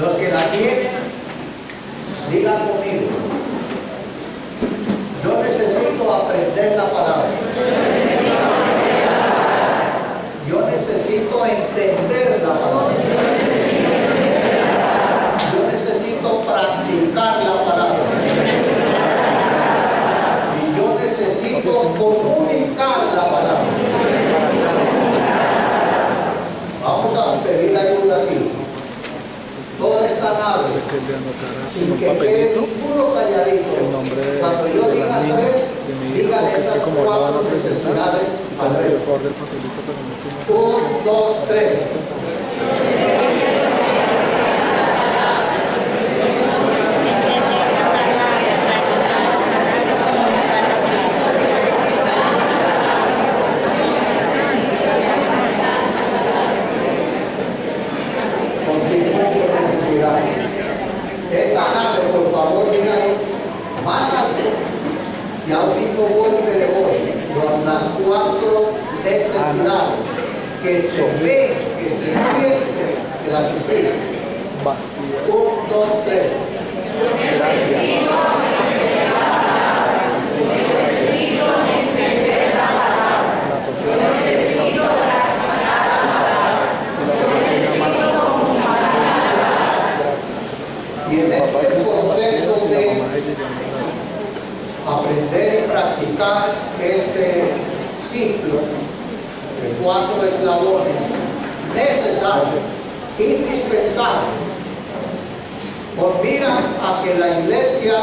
Los que la tienen, digan conmigo: yo necesito aprender la palabra. Yo necesito entender la palabra. Yo necesito practicar la palabra. Y yo necesito comunicar la palabra. Vamos a pedir ayuda aquí. Toda esta nave, sin que quede ninguno calladito. Cuando yo diga tres, digan esas cuatro necesidades al resto. 1, 2, 3. Esta nave, por favor, diga más alto y a un mismo golpe de voz con las cuatro necesidades que se ven, que se sienten, que las sufren. 1, 2, 3. Gracias. Y en este proceso de aprender y practicar este ciclo de 4 eslabones necesarios, indispensables, con miras a que la iglesia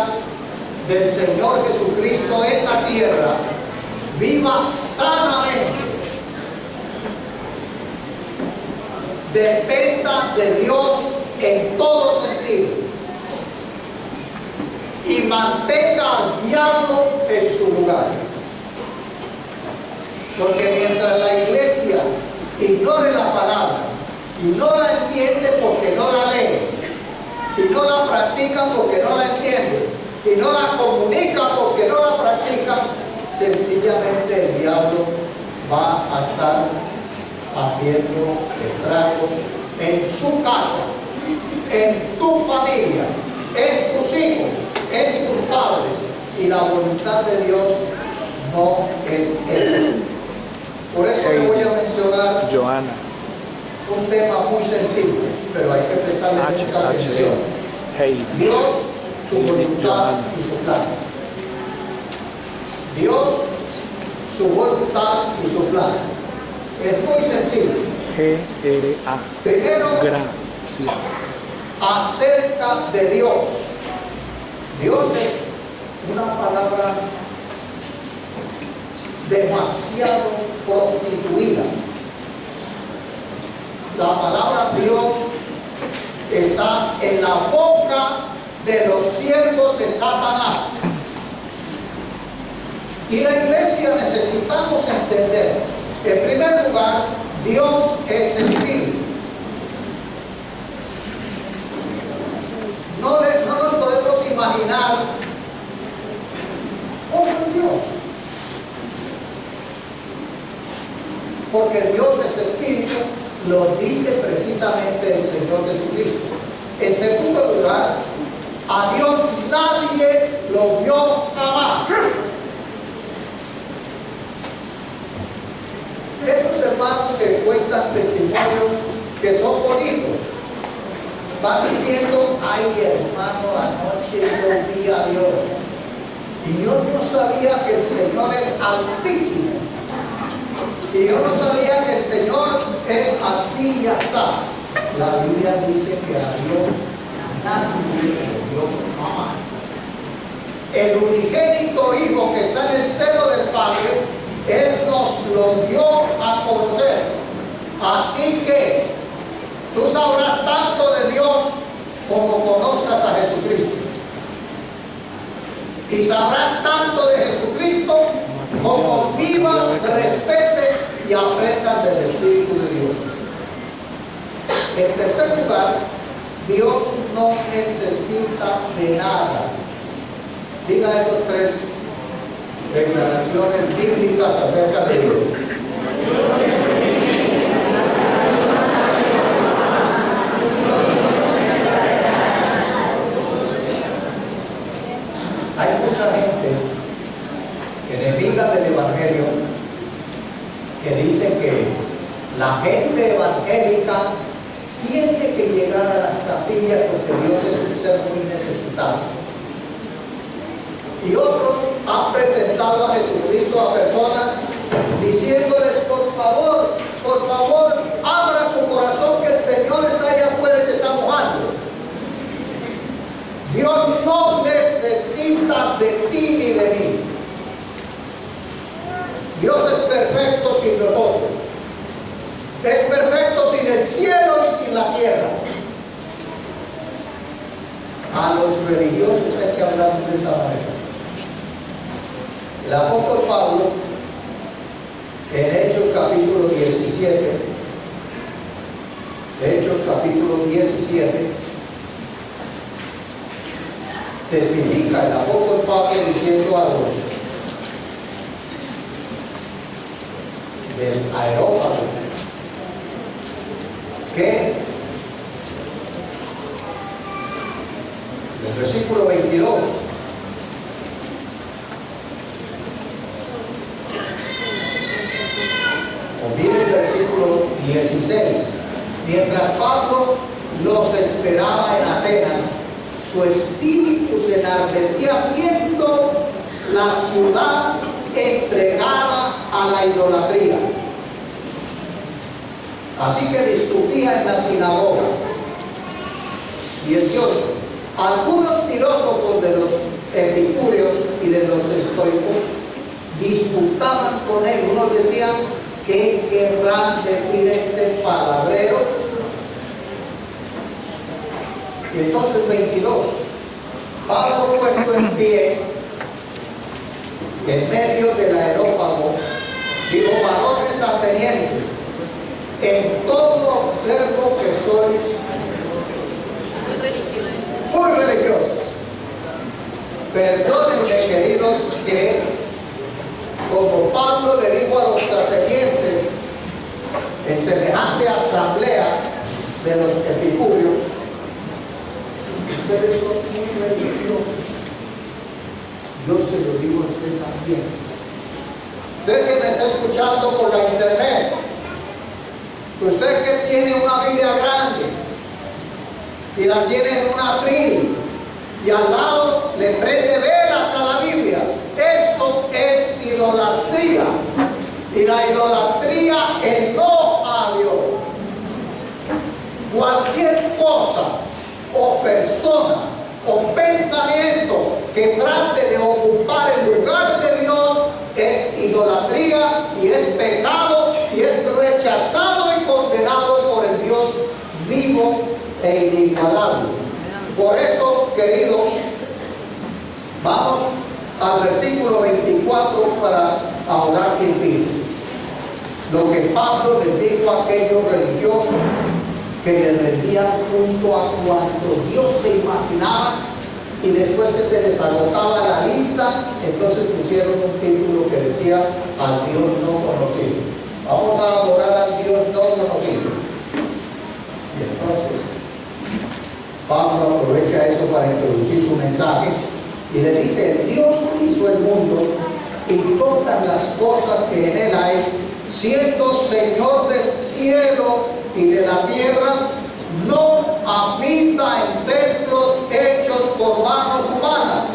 del Señor Jesucristo en la tierra viva sanamente, dependa de Dios en todos sentidos y mantenga al diablo en su lugar. Porque mientras la iglesia ignore la palabra y no la entiende porque no la lee, y no la practica porque no la entiende, y no la comunica porque no la practica, sencillamente el diablo va a estar haciendo estragos en su casa, en tu familia, en tus hijos, en tus padres, y la voluntad de Dios no es esa. Por eso le voy a mencionar un tema muy sencillo, pero hay que prestarle mucha atención. Dios, su voluntad y su plan. Dios, su voluntad y su plan. Es muy sencillo. Primero, acerca de Dios. Dios es una palabra demasiado prostituida. La palabra Dios está en la boca de los siervos de Satanás. Y la iglesia necesitamos entender, en primer lugar, Dios es espíritu. No nos podemos imaginar cómo es Dios. Porque Dios es espíritu, lo dice precisamente el Señor Jesucristo. En segundo lugar, a Dios nadie lo vio jamás. Estos hermanos que cuentan testimonios que son bonitos, van diciendo: ay, hermano, anoche yo vi a Dios y yo no sabía que el Señor es altísimo, y yo no sabía que el Señor es así y así. La Biblia dice que a Dios nadie lo vio jamás. El unigénito Hijo que está en el seno del Padre, Él nos lo dio a conocer. Así que tú sabrás tanto de Dios como conozcas a Jesucristo. Y sabrás tanto de Jesucristo como vivas, respetes y aprendas del Espíritu de Dios. En tercer lugar, Dios no necesita de nada. Diga estos 3 declaraciones bíblicas acerca de Dios. pastilla porque Dios es un ser muy necesitado. Y otros han presentado a Jesucristo a personas diciéndoles, por favor, abra su corazón que el Señor está allá afuera y se está mojando. Dios no necesita de ti ni de mí. Dios es perfecto sin nosotros. Es perfecto sin el cielo y sin la tierra. A los religiosos hay que hablar de esa manera. El apóstol Pablo, en Hechos capítulo 17, testifica el apóstol Pablo diciendo a los del Areópago que en el versículo 22 o bien el versículo 16, mientras Pablo los esperaba en Atenas, su espíritu se enardecía viendo la ciudad entregada a la idolatría. Así que discutía en la sinagoga. 18. Algunos filósofos de los epicúreos y de los estoicos disputaban con él. Unos decían, ¿qué querrán decir este palabrero? Y entonces 22. Pablo, puesto en pie en medio del Areópago, dijo: varones atenienses, en todo observo que sois muy religiosos. Perdónenme, queridos, que como Pablo le dijo a los atenienses en semejante asamblea de los epicúreos, ustedes son muy religiosos. Yo se lo digo a usted también. Usted que me está escuchando por la internet, usted que tiene una Biblia grande y la tiene en una atril y al lado le prende velas a la Biblia, eso es idolatría. Y la idolatría enoja a Dios. Cualquier cosa o persona o pensamiento que trate de ocupar el lugar de Dios es idolatría y es pecado y es rechazado y condenado por el Dios vivo e inigualable. Por eso, queridos, vamos al versículo 24 para ahorrar tiempo. Lo que Pablo les dijo a aquellos religiosos que le rendían junto a cuanto Dios se imaginaba, y después que se les agotaba la lista, entonces pusieron un título que decía: al Dios no conocido. Vamos a adorar al Dios no conocido. Y entonces Pablo aprovecha eso para introducir su mensaje y le dice: el Dios hizo el mundo y todas las cosas que en él hay, siendo Señor del cielo y de la tierra, no habita en templos hechos por manos humanas,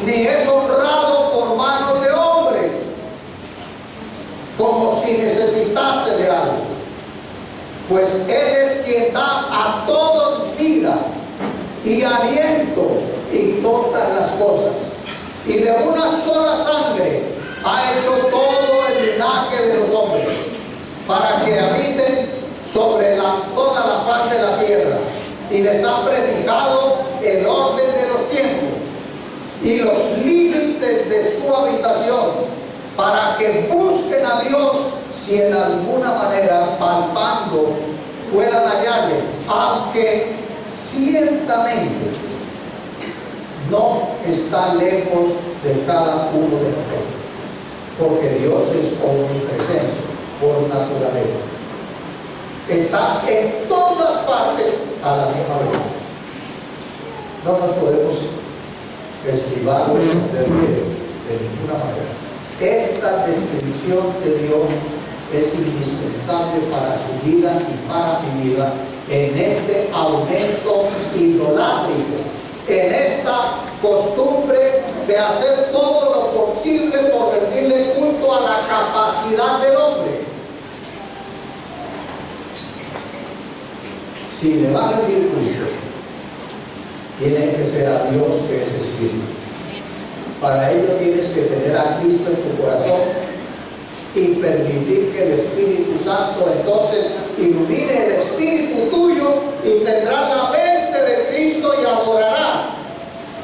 ni es honrado por manos de hombres, como si necesitase de algo, pues Él es quien da a todos vida y aliento y todas las cosas, y de una sola sangre ha hecho todo el linaje de los hombres, para que habiten sobre toda la faz de la tierra, y les ha prefijado el orden de los tiempos y los límites de su habitación, para que busquen a Dios si en alguna manera, palpando, puedan hallarle, aunque ciertamente no está lejos de cada uno de nosotros, porque Dios es omnipresente por naturaleza. Está en todas partes a la misma vez. No nos podemos esquivar o esconder de ninguna manera. Esta descripción de Dios es indispensable para su vida y para mi vida en este aumento idolátrico, en esta costumbre de hacer todo lo posible por rendirle culto a la capacidad del hombre. Si le va a rendir culto, tiene que ser a Dios, que es espíritu. Para ello tienes que tener a Cristo en tu corazón y permitir que el Espíritu Santo entonces ilumine el espíritu tuyo y tendrás la mente de Cristo y adorarás.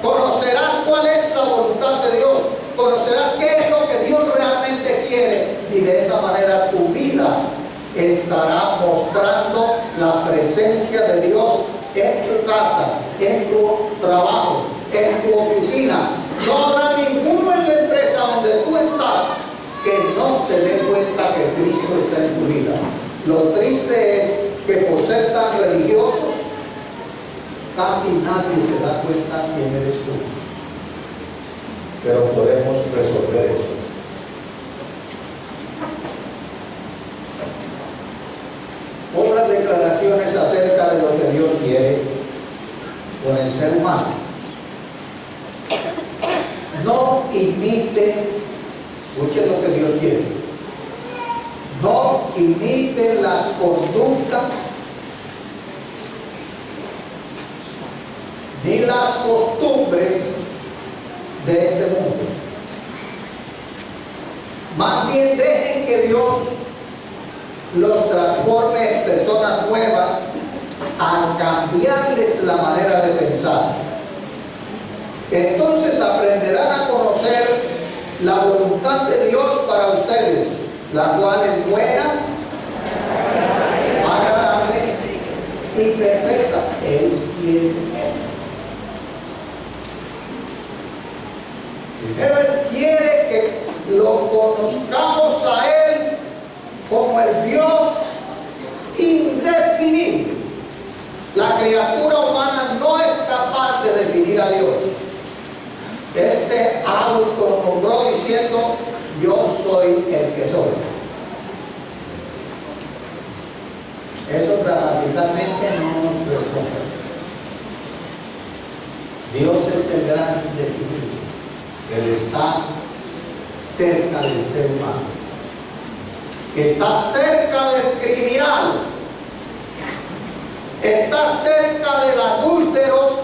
Conocerás cuál es la voluntad de Dios, conocerás qué es lo que Dios realmente quiere, y de esa manera tu vida estará mostrando la presencia de Dios en tu casa, en tu trabajo, en tu oficina. No habrá ninguno en la empresa donde tú estás que no se dé cuenta que Cristo está en tu vida. Lo triste es que por ser tan religiosos, casi nadie se da cuenta quién eres tú. Pero podemos resolver eso. Otras declaraciones acerca de lo que Dios quiere con el ser humano. No imite, escuchen lo que Dios quiere. No imiten las conductas ni las costumbres de este mundo. Más bien dejen que Dios los transforme en personas nuevas al cambiarles la manera de pensar. Entonces aprenderán a conocer la voluntad de Dios para ustedes, la cual es buena, agradable y perfecta. Él quiere eso. Primero Él quiere que lo conozcamos a Él como el Dios indefinible. La criatura humana no es capaz de definir a Dios. Él se autonombró diciendo: yo soy el que soy. Eso gramaticalmente no nos responde. Dios es el gran indefinible. Él está cerca del ser humano. Está cerca del criminal. Está cerca del adúltero.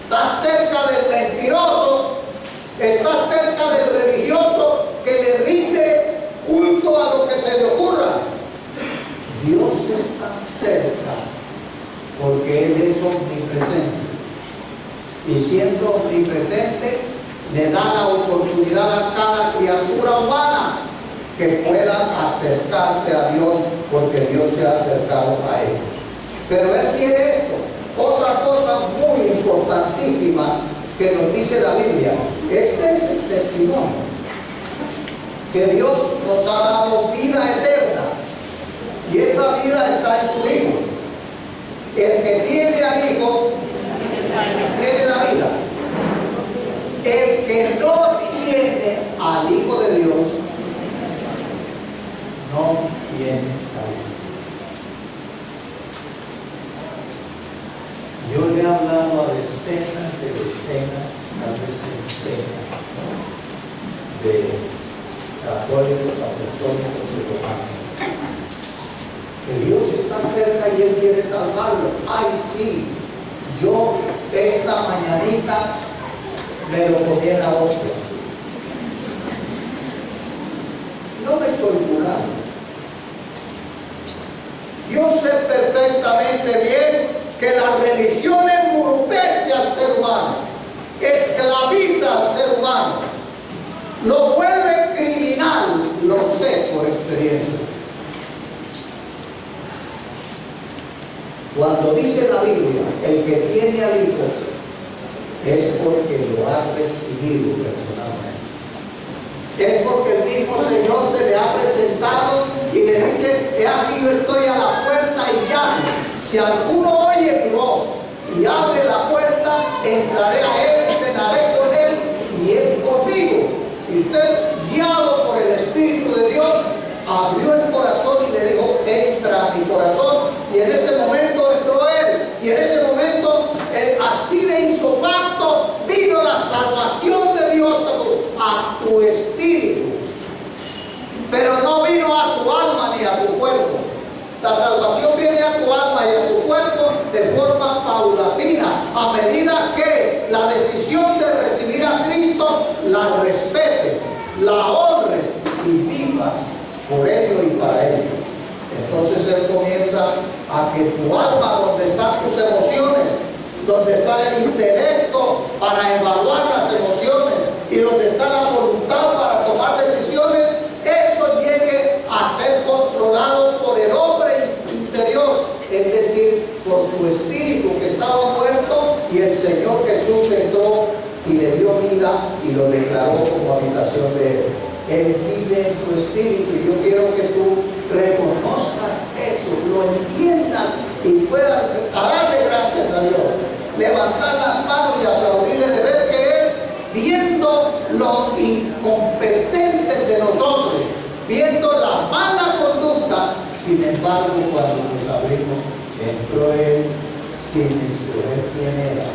Está cerca del mentiroso. Está cerca del religioso que le rinde culto a lo que se le ocurra. Dios está cerca porque Él es omnipresente. Y siendo omnipresente, le da la oportunidad a cada criatura humana que pueda acercarse a Dios, porque Dios se ha acercado a ellos. Pero Él quiere esto. Otra cosa muy importantísima que nos dice la Biblia: este es el testimonio, que Dios nos ha dado vida eterna, y esta vida está en su Hijo. El que tiene al Hijo tiene la vida. El que no tiene al Hijo de Dios no tiene la vida. Yo le he hablado a decenas, tal vez centenas de católicos, apostólicos y romanos, que Dios está cerca y Él quiere salvarlo. Ay, sí, yo esta mañanita me lo comí en la hostia. No me estoy burlando. Yo sé perfectamente bien que la religión embrutece al ser humano, esclaviza al ser humano, lo vuelve criminal. Lo sé por experiencia. Cuando dice la Biblia, el que tiene al Hijo, es porque lo ha recibido personalmente. Es porque el mismo Señor se le ha presentado y le dice: he aquí, yo estoy a la puerta y llamo. Si alguno oye mi voz y abre la puerta, entraré a Él, cenaré con Él y Él conmigo. Y usted, guiado por el Espíritu de Dios, abrió el corazón La salvación viene a tu alma y a tu cuerpo de forma paulatina, a medida que la decisión de recibir a Cristo la respetes, la honres y vivas por ello y para ello. Entonces Él comienza a que tu alma, donde están tus emociones, donde está el intelecto para evaluar las emociones y donde está la voluntad para tomar decisiones, eso llegue a ser controlado por el hombre interior, es decir, por tu espíritu que estaba muerto, y el Señor Jesús entró y le dio vida y lo declaró como habitación de Él. Él vive en tu espíritu, y yo quiero que tú reconozcas eso, lo entiendas y puedas darle gracias a Dios, levantar las manos y aplaudirle de ver que Él, viendo los incompetentes de nosotros, viendo la mala conducta, sin embargo, cuando nos abrimos, entró Él sin escoger quién era.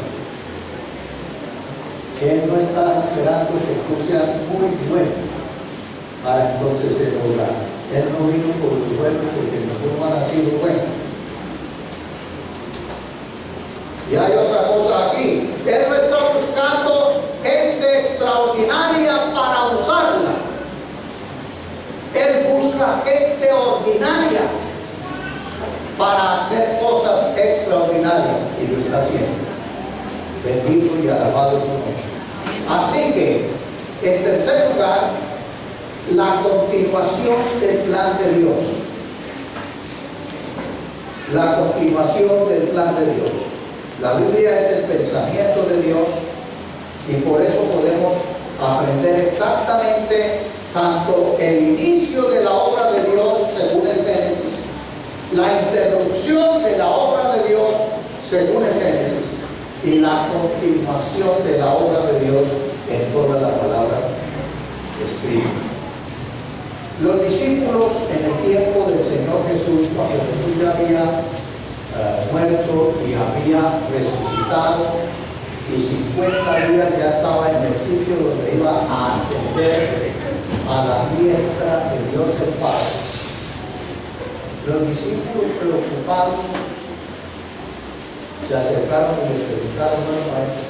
Él no está esperando que tú seas muy bueno para entonces ser obrar. Él no vino por los buenos porque nosotros han sido buenos. Y hay otra cosa aquí. Él no está buscando gente extraordinaria para usarla. Él busca gente ordinaria para hacer cosas extraordinarias, y lo está haciendo. Bendito y alabado tu nombre. Así que, en tercer lugar, la continuación del plan de Dios. La continuación del plan de Dios. La Biblia es el pensamiento de Dios, y por eso podemos aprender exactamente tanto el inicio de la obra de Dios según el Génesis, la interrupción de la obra de Dios según el Génesis, y la continuación de la obra de Dios en toda la palabra escrita. Los discípulos en el tiempo del Señor Jesús, cuando Jesús ya había muerto y había resucitado, y 50 días ya estaba en el sitio donde iba a ascender a la diestra de Dios el Padre. Los discípulos, preocupados, se acercaron y le preguntaron al maestro: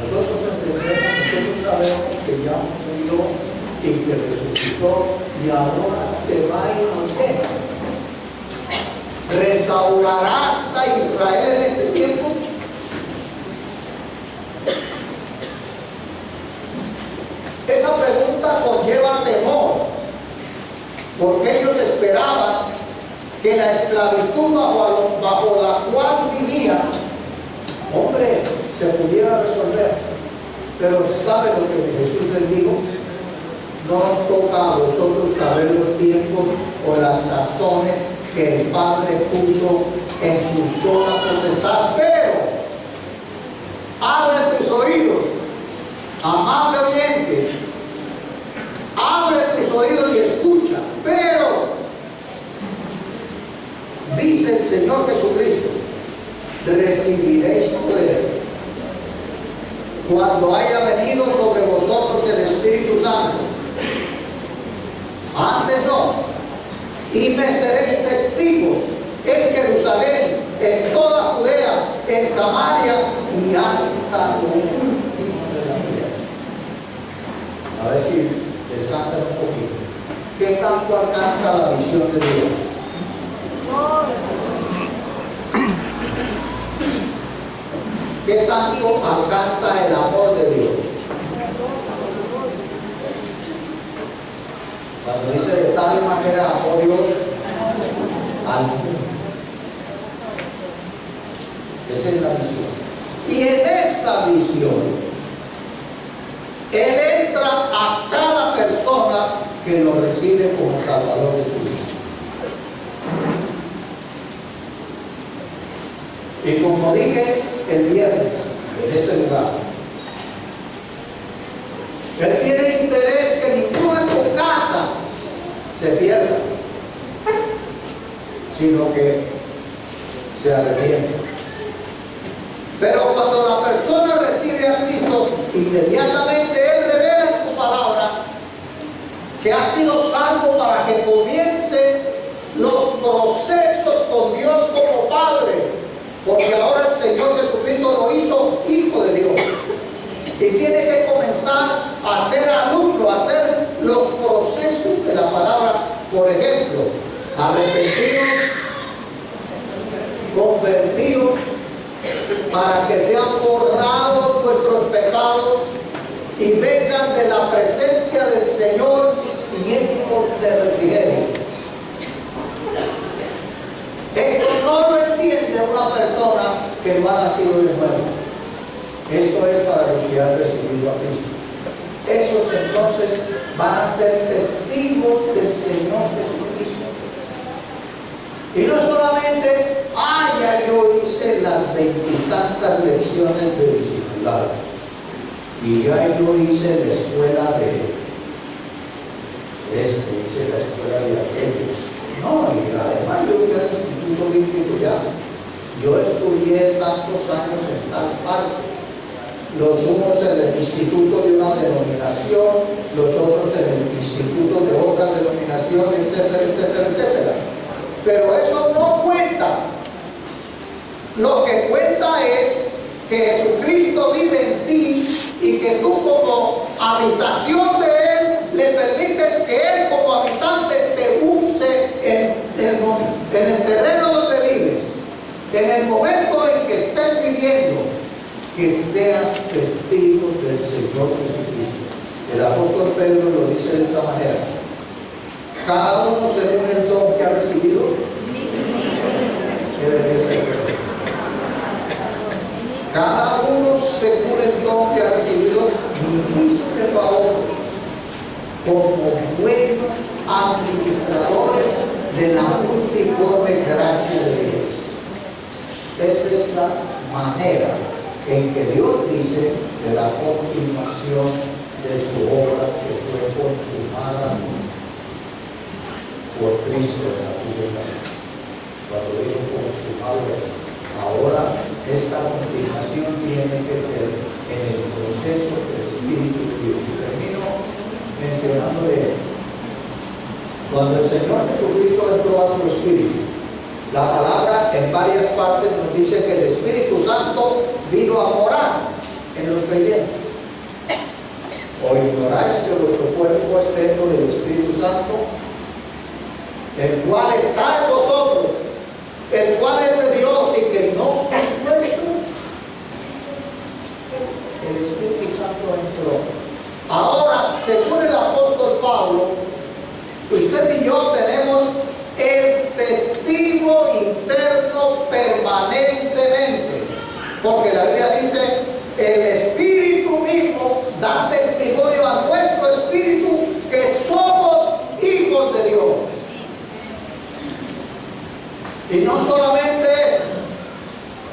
nosotros entendemos, nosotros sabemos que ya murió y que resucitó, y ahora se va a ir a qué. ¿Restaurarás a Israel en este tiempo? Esa pregunta conlleva temor, porque ellos esperaban que la esclavitud bajo la cual vivían, hombre, se pudiera resolver. Pero ¿sabe lo que Jesús les dijo? No os toca a vosotros saber los tiempos o las sazones que el Padre puso en su sola potestad, pero abre tus oídos, amable oyente, abre tus oídos y escucha. Pero dice el Señor Jesucristo: recibiréis poder cuando haya venido sobre vosotros el Espíritu Santo. Antes no. Y me seréis testigos en Jerusalén, en toda Judea, en Samaria y hasta lo último de la tierra. A ver si descansan un poquito. ¿Qué tanto alcanza la visión de Dios? ¿Qué tanto alcanza el amor de Dios? Cuando dice de tal manera amó Dios al mundo. Esa es la visión. Y en esa visión, Él entra a cada persona que lo recibe como Salvador de su vida. Y como dije el viernes en ese lugar, Él tiene interés que ninguno en tu casa se pierda, sino que se arrepienta. Pero cuando la persona recibe a Cristo, inmediatamente Él revela en su palabra que ha sido salvo para que comience los procesos con Dios como Padre, porque ahora el Señor Jesucristo lo hizo Hijo de Dios. Y tiene que comenzar a ser alumno, a hacer los procesos de la palabra. Por ejemplo, arrepentidos, convertidos, para que sean borrados vuestros pecados y vengan de la presencia del Señor tiempos de refrigerio. Esto no lo entiende una persona que no ha nacido de nuevo. Esto es para los que han recibido a Cristo. Esos entonces van a ser testigos del Señor Jesucristo. Y no solamente, ya yo hice las 20 y tantas lecciones de discipulado, y ya yo hice la escuela de esto, hice la escuela de aquello. No, y además yo fui al Instituto Bíblico ya. Yo estudié tantos años en tal parte. Los unos en el instituto de una denominación, los otros en el instituto de otra denominación, etcétera, etcétera, etcétera. Pero eso no cuenta. Lo que cuenta es que Jesucristo vive en ti y que tú como habitación de Él le permites que Él como habitante te use en el terreno donde vives, en el momento en que estés viviendo, que seas testigo del Señor Jesucristo. El apóstol Pedro lo dice de esta manera: cada uno según el don que ha recibido, que debe ser. Cada uno según el don que ha recibido, ministre a otros como buenos administradores de la multiforme gracia de Dios. Esa es la manera en que Dios dice de la continuación de su obra que fue consumada por Cristo en la cruz del Calvario. Cuando digo consumado es, ahora esta continuación tiene que ser en el proceso del Espíritu de Dios. Y termino mencionándole esto. Cuando el Señor Jesucristo entró a su Espíritu, la palabra en varias partes nos dice que el Espíritu Santo vino a morar en los creyentes. ¿O ignoráis que vuestro cuerpo es templo del Espíritu Santo, el cual está en vosotros, el cual es de Dios y que no son nuestros? El Espíritu Santo entró. Ahora, según el apóstol Pablo, usted y yo tenemos el testigo interno permanentemente, porque la Biblia dice: el Espíritu mismo da testimonio a nuestro espíritu que somos hijos de Dios. Y no solamente eso,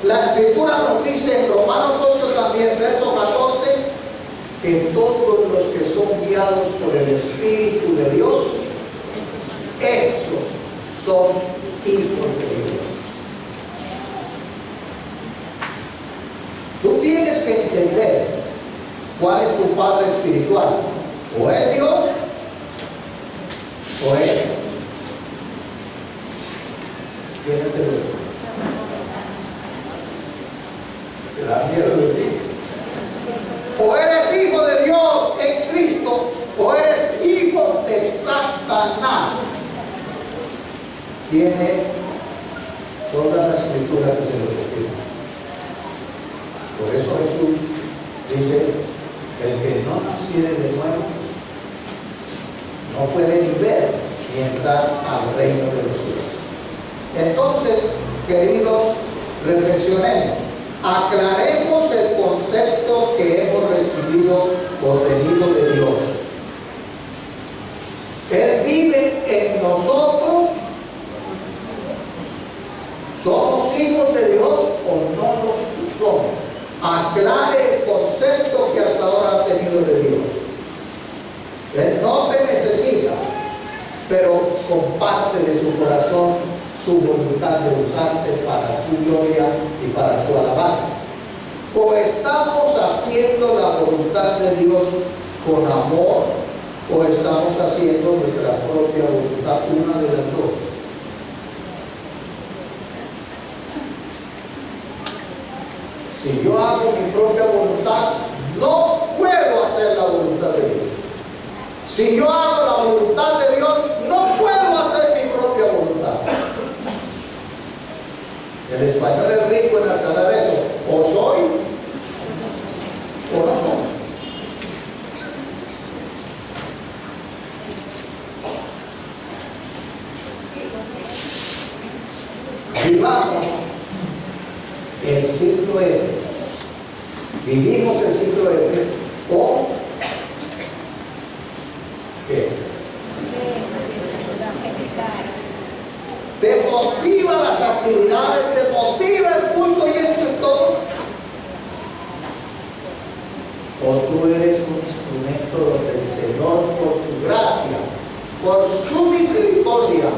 la Escritura nos dice en Romanos 8 también, verso 14, que todos los que son guiados por el Espíritu de Dios, esos son hijos de Dios. Tú tienes que entender cuál es tu Padre espiritual. O es Dios, o es. ¿Quién es el otro? ¿Te da miedo decir? O eres hijo de Dios en Cristo, o eres hijo de Satanás. Tiene toda la Escritura que se lo describe. Por eso Jesús dice: el que no naciere de nuevo no puede ni ver ni entrar al reino de los cielos. Entonces, queridos, reflexionemos, aclaremos el concepto que hemos recibido o tenido de Dios. Él vive en nosotros. ¿Somos hijos de Dios o no lo somos? Aclare el concepto que hasta ahora ha tenido de Dios. Él no te necesita, pero comparte de su corazón su voluntad de usarte para su gloria y para su alabanza. O estamos haciendo la voluntad de Dios con amor, o estamos haciendo nuestra propia voluntad, una de las dos. Si yo hago mi propia voluntad, no puedo hacer la voluntad de Dios. Si yo hago la voluntad de Dios, no puedo hacer mi propia voluntad. El español es rico en aclarar eso. O soy o no soy. Vivamos el ciclo F. Vivimos el ciclo F o ¿qué? Te motiva las actividades, te motiva el culto y esto es todo. O tú eres un instrumento donde el Señor, por su gracia, por su misericordia,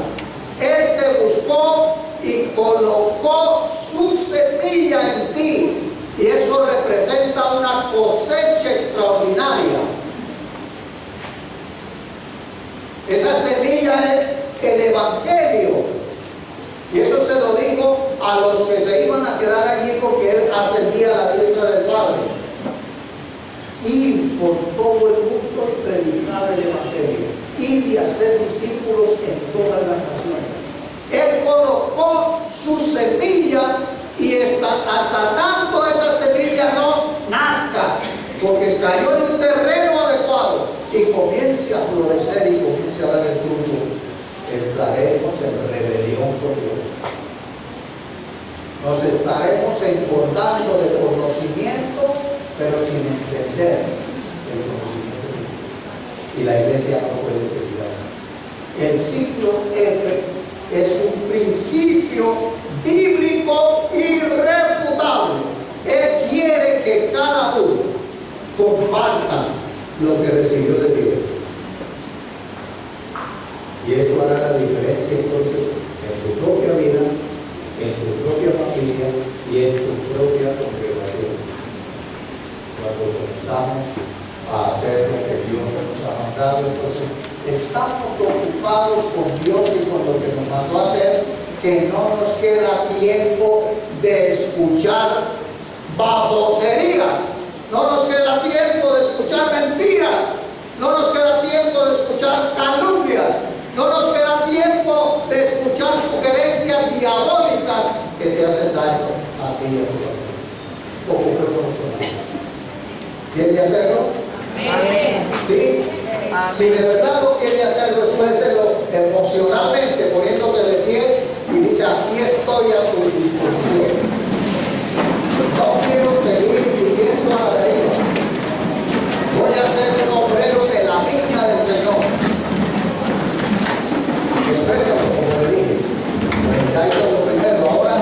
Él te buscó y colocó su semilla en ti. Y eso representa una cosecha extraordinaria. Esa semilla es el Evangelio. Y eso se lo digo a los que se iban a quedar allí porque Él ascendía a la diestra del Padre. Ir por todo el mundo y predicar el Evangelio. Ir y hacer discípulos en todas las naciones. Él colocó su semilla y hasta tanto esa semilla no nazca, porque cayó en un terreno adecuado y comience a florecer y comience a dar el fruto, estaremos en rebelión con Dios. Nos estaremos engordando de conocimiento, pero sin entender el conocimiento de Dios. Y la iglesia no puede seguir así. El ciclo F es un principio bíblico irrefutable. Él quiere que cada uno comparta lo que recibió de Dios. Y eso hará la diferencia entonces en tu propia vida, en tu propia familia y en tu propia congregación. Cuando comenzamos a hacer lo que Dios nos ha mandado, entonces estamos ocupados con Dios y con lo que nos mandó a hacer, que no nos queda tiempo de escuchar baboserías, no nos queda tiempo de escuchar mentiras, no nos queda tiempo de escuchar calumnias, no nos queda tiempo de escuchar sugerencias diabólicas que te hacen daño a ti y a tu familia. Poco que conocemos. ¿Quiere hacerlo? Amén. ¿Sí? Si de verdad lo quiere hacerlo, expréselo emocionalmente, poniéndose de pie y dice: aquí estoy a tu disposición. No quiero seguir viviendo a la deriva. Voy a ser un obrero de la viña del Señor. Exprésalo, como le dije. Pues ya hizo lo primero, ahora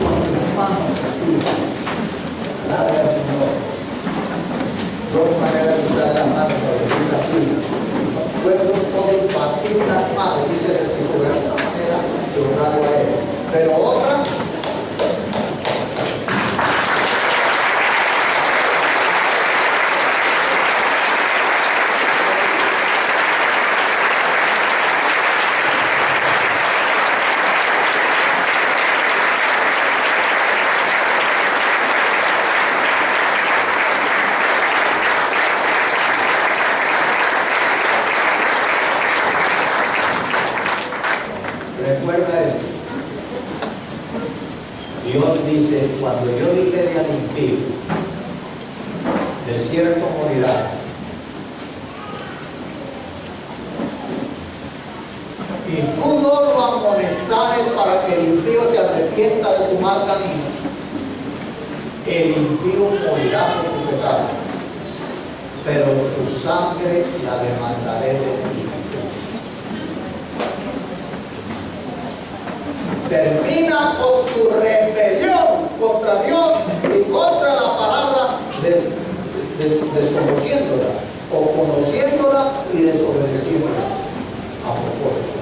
con sus manos así. Alabe al Señor. Dos maneras de usar las manos para decir así. Podemos todos partir las manos, dice el Señor, de alguna manera de honrarlo a Él. Pero otra, recuerda esto. Dios dice: cuando yo dijere al impío, de cierto morirás, y tú no lo amonestares para que el impío se arrepienta de su mal camino, el impío morirá por su pecado, pero su sangre la demandaré de ti. Termina con tu rebelión contra Dios y contra la palabra, desconociéndola o conociéndola y desobedeciéndola a propósito.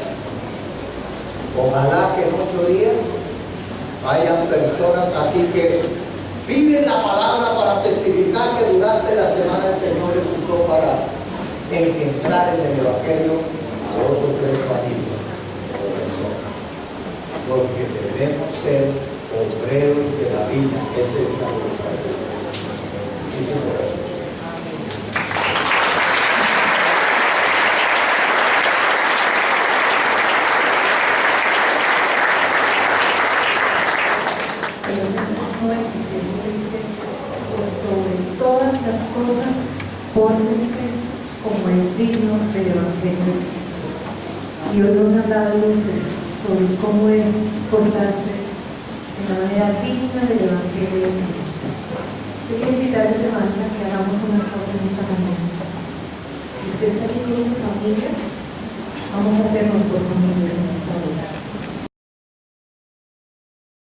Ojalá que en 8 días hayan personas aquí que viven la palabra para testificar que durante la semana el Señor les usó para en entrar en el Evangelio a 2 o 3 familias o personas, porque debemos ser obreros de la vida. Esa es la voluntad de Dios. Muchísimas gracias. Sobre todas las cosas, pórtense como es digno del Evangelio de Cristo. Y hoy nos han dado luces sobre cómo es portarse de la manera digna del Evangelio de Cristo. Yo quiero invitarles, hermanos, a que hagamos una cosa en esta mañana. Si usted está aquí con su familia, vamos a hacernos por familias en esta hora.